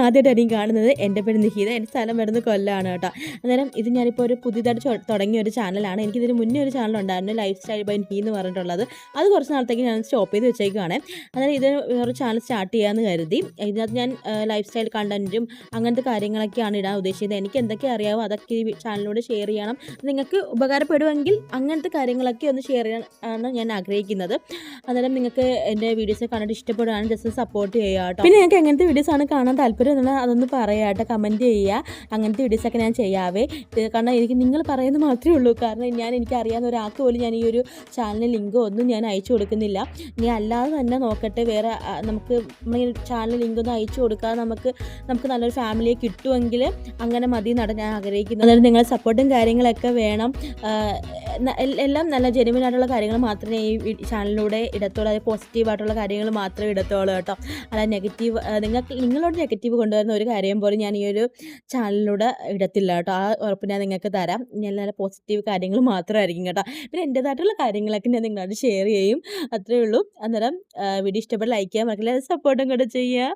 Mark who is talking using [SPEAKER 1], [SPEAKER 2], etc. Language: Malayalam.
[SPEAKER 1] ആദ്യമായിട്ടായിരിക്കും കാണുന്നത്. എൻ്റെ പേര് നിഹിത, എൻ്റെ സ്ഥലം വരുന്നത് കൊല്ലമാണ് കേട്ടോ. അന്നേരം ഇത് ഞാനിപ്പോൾ ഒരു പുതിയതായിട്ട് തുടങ്ങിയ ഒരു ചാനലാണ്. എനിക്കിതിന് മുന്നേ ഒരു ചാനലുണ്ടായിരുന്നു, ലൈഫ് സ്റ്റൈൽ ബൈ നിഹി എന്ന് പറഞ്ഞിട്ടുള്ളത്. അത് കുറച്ച് നാളത്തേക്ക് ഞാൻ സ്റ്റോപ്പ് ചെയ്ത് വെച്ചേക്കുവാണ്. അന്നേരം ഇത് വേറൊരു ചാനൽ സ്റ്റാർട്ട് ചെയ്യാമെന്ന് കരുതി. ഇതിനകത്ത് ഞാൻ ലൈഫ് സ്റ്റൈൽ കണ്ടൻറ്റും അങ്ങനത്തെ കാര്യങ്ങളൊക്കെയാണ് ഇടാൻ ഉദ്ദേശിച്ചത്. എനിക്ക് എന്തൊക്കെ അറിയാമോ അതൊക്കെ ഈ ചാനലിലൂടെ ഷെയർ ചെയ്യണം. നിങ്ങൾക്ക് ഉപകാരപ്പെടുമെങ്കിൽ അങ്ങനത്തെ കാര്യങ്ങളൊക്കെ ഒന്ന് ഷെയർ ചെയ്യാനാണ് ഞാൻ ആഗ്രഹിക്കുന്നത്. അന്നേരം നിങ്ങൾക്ക് എൻ്റെ വീഡിയോസ് കണ്ടിട്ട് ഇഷ്ടപ്പെടുകയാണെങ്കിൽ ജസ്റ്റ് സപ്പോർട്ട് ചെയ്യുക കേട്ടോ. പിന്നെ നിങ്ങൾക്ക് എങ്ങനത്തെ വീഡിയോസാണ് കാണാൻ താല്പര്യം എന്നുള്ളത് അതൊന്ന് പറയാം കേട്ടോ, കമൻറ്റ് ചെയ്യുക. അങ്ങനത്തെ വീഡിയോസൊക്കെ ഞാൻ ചെയ്യാവേ. കാരണം എനിക്ക് നിങ്ങൾ പറയുന്നത് മാത്രമേ ഉള്ളൂ. കാരണം എനിക്കറിയാവുന്ന ഒരാൾക്ക് പോലും ഞാൻ ഈ ഒരു ചാനലിന് ലിങ്കോ ഒന്നും ഞാൻ അയച്ചു കൊടുക്കുന്നില്ല. ഇനി അല്ലാതെ തന്നെ നോക്കട്ടെ, വേറെ നമുക്ക് ചാനൽ ലിങ്കൊന്നും അയച്ചു കൊടുക്കാതെ നമുക്ക് നല്ലൊരു ഫാമിലിയെ കിട്ടുമെങ്കിൽ അങ്ങനെ മതി എന്നാണ് ഞാൻ ആഗ്രഹിക്കുന്നത്. അതായത് നിങ്ങളുടെ സപ്പോർട്ടും കാര്യങ്ങളൊക്കെ വേണം. എല്ലാം നല്ല ജെനുവിനായിട്ടുള്ള കാര്യങ്ങൾ മാത്രമേ ഈ ചാനലിലൂടെ ഇടത്തുള്ളൂ. അതായത് പോസിറ്റീവായിട്ടുള്ള കാര്യങ്ങൾ മാത്രമേ ഇടത്തുള്ളൂ കേട്ടോ. അതായത് നെഗറ്റീവ് നിങ്ങളോട് നെഗറ്റീവ് കൊണ്ടുവരുന്ന ഒരു കാര്യം പോലും ഞാൻ ഈ ഒരു ചാനലിലൂടെ ഇടത്തില്ല കേട്ടോ. ആ ഉറപ്പ് ഞാൻ നിങ്ങൾക്ക് തരാം. ഞാൻ നല്ല പോസിറ്റീവ് കാര്യങ്ങൾ മാത്രമായിരിക്കും കേട്ടോ. പിന്നെ എൻ്റേതായിട്ടുള്ള കാര്യങ്ങളൊക്കെ ഞാൻ നിങ്ങളോട് ഷെയർ ചെയ്യും, അത്രയേ ഉള്ളൂ. അന്നേരം വീഡിയോ ഇഷ്ടപ്പെട്ട് ലൈക്ക് ചെയ്യാൻ മറക്കില്ല, സപ്പോർട്ടും കൂടെ ചെയ്യുക.